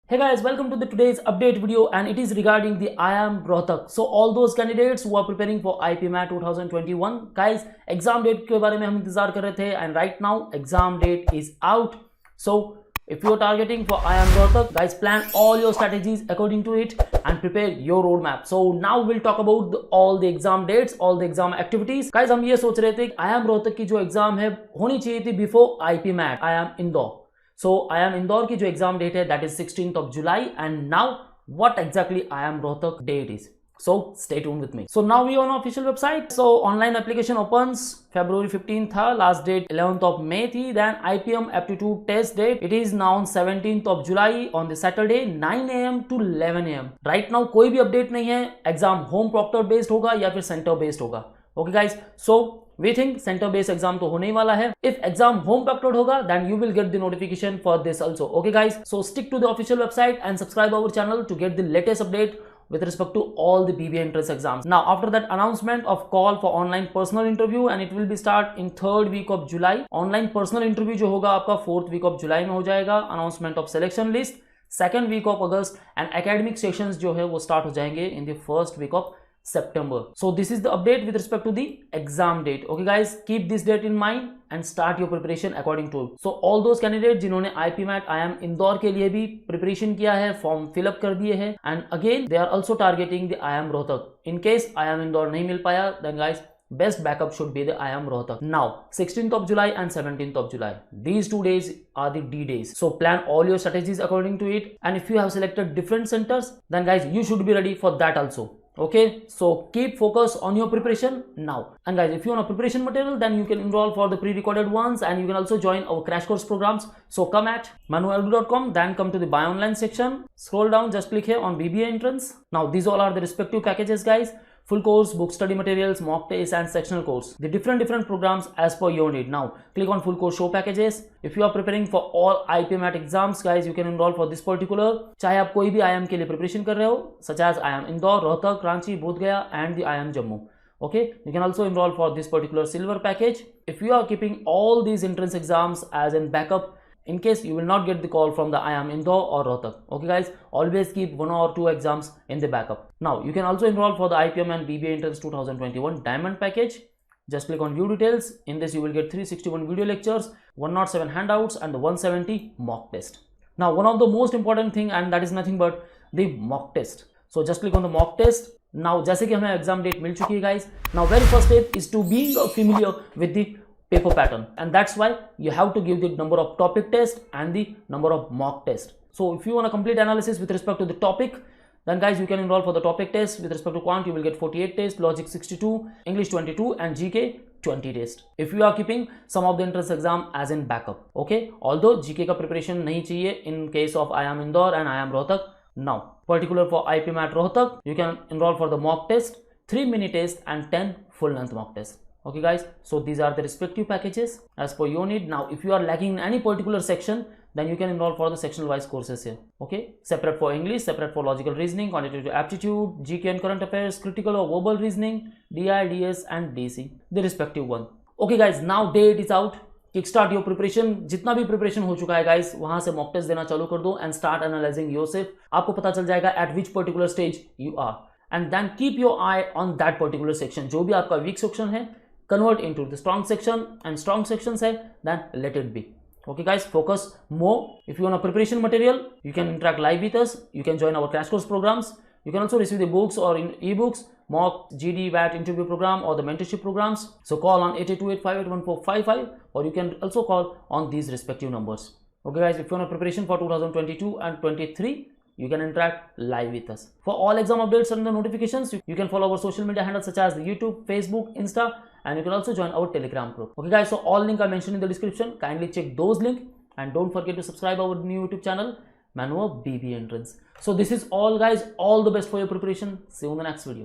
Hey guys, welcome to the today's update video and it is regarding the IIM Rohtak. So all those candidates who are preparing for IPMAT 2021, guys, exam date के बारे में हम इंतजार कर रहे थे and right now exam date is out. So if you are targeting for IIM Rohtak, guys, plan all your strategies according to it and prepare your roadmap. So now we'll talk about all the exam dates, all the exam activities. Guys, हम ये सोच रहे थे कि IIM Rohtak की जो exam है होनी चाहिए थी before IPMAT, IIM Indore. So IIM Indore की जो एग्जाम डेट है that is 16th of July and now what exactly IIM Rohtak date is. So stay tuned with me. So now we are on official website. So online application opens February 15th था, last date 11th of May थी. Then IPM aptitude test date it is now on 17th of July on the Saturday 9 AM to 11 AM. Right now कोई भी update नहीं है, exam home proctor based होगा या फिर center based होगा. Okay guys, so we think center based exam तो होने ही वाला है. If exam home proctored होगा then you will get the notification for this also. Okay guys, so stick to the official website and subscribe our channel to get the latest update with respect to all the BBA entrance exams. Now after that announcement of call for online personal interview and it will be start in 3rd week of July. Online personal interview जो होगा आपका 4th week of July में हो जाएगा. Announcement of selection list 2nd week of August and academic sessions जो है वो start हो जाएंगे in the 1st week of September. So this is the update with respect to the exam date. Okay guys, keep this date in mind and start your preparation according to it. So all those candidates जिन्होंने IPMAT IIM Indore के लिए भी preparation किया है, form fill up कर दिए हैं and again they are also targeting the IIM Rohtak. In case IIM Indore नहीं मिल पाया then guys best backup should be the IIM Rohtak. Now 16th of July and 17th of July, these 2 days are the D days. So plan all your strategies according to it and if you have selected different centers then guys you should be ready for that also. Okay, so keep focus on your preparation now. And guys, if you want a preparation material then you can enroll for the pre-recorded ones and you can also join our crash course programs. So come at manualdu.com, then come to the buy online section, scroll down, just click here on BBA entrance. Now these all are the respective packages guys. Full course, book study materials, mock test and sectional course. The different programs as per your need. Now click on full course show packages. If you are preparing for all IPMAT exams guys, you can enroll for this particular. चाहे आप कोई भी IIM के लिए preparation कर रहे हो, such as IIM Indore, Rohtak, Ranchi, Bodh Gaya and the IIM Jammu. Okay, you can also enroll for this particular silver package. If you are keeping all these entrance exams as in backup, in case you will not get the call from the IIM Indore or Rohtak. Okay guys, always keep 1 or 2 exams in the backup. Now you can also enroll for the IPM and BBA entrance 2021 diamond package. Just click on view details. In this you will get 361 video lectures, 107 handouts and the 170 mock test. Now one of the most important thing and that is nothing but the mock test. So just click on the mock test. Now जैसे कि हमें exam date मिल चुकी है guys, now very first step is to being familiar with the paper pattern and that's why you have to give the number of topic test and the number of mock test. So if you want a complete analysis with respect to the topic then guys you can enroll for the topic test. With respect to quant you will get 48 tests, logic 62, English 22 and GK 20 tests if you are keeping some of the entrance exam as in backup. Okay, although GK का preparation नहीं चाहिए in case of IIM Indore and IIM Rohtak. Now particular for IPMAT Rohtak you can enroll for the mock test, 3-minute test and 10 full length mock test. Okay guys, so these are the respective packages as per your need. Now if you are lacking in any particular section then you can enroll for the sectional wise courses here. Okay, separate for English, separate for logical reasoning, quantitative aptitude, GK and current affairs, critical or verbal reasoning, DI, DS and DC, the respective one. Okay guys, now date is out. Kick start your preparation. जितना भी preparation हो चुका है guys वहां से mock test देना चालू कर दो एंड स्टार्ट एनालाइजिंग योरसेल्फ. आपको पता चल जाएगा at which particular stage you are and then keep your eye on that particular section. जो भी आपका वीक सेक्शन है convert into the strong section and strong sections hai then let it be. Okay guys, focus more. If you want a preparation material you can interact live with us, you can join our crash course programs, you can also receive the books or in ebooks, mock GD VAT interview program or the mentorship programs. So call on 8828581455 or you can also call on these respective numbers. Okay guys, if you want a preparation for 2022 and 23 you can interact live with us. For all exam updates and the notifications you can follow our social media handles such as the YouTube, Facebook, Insta and you can also join our Telegram group. Okay guys, so all links are mentioned in the description. Kindly check those links and don't forget to subscribe our new YouTube channel Manu BBA Entrance. So this is all guys, all the best for your preparation. See you in the next video.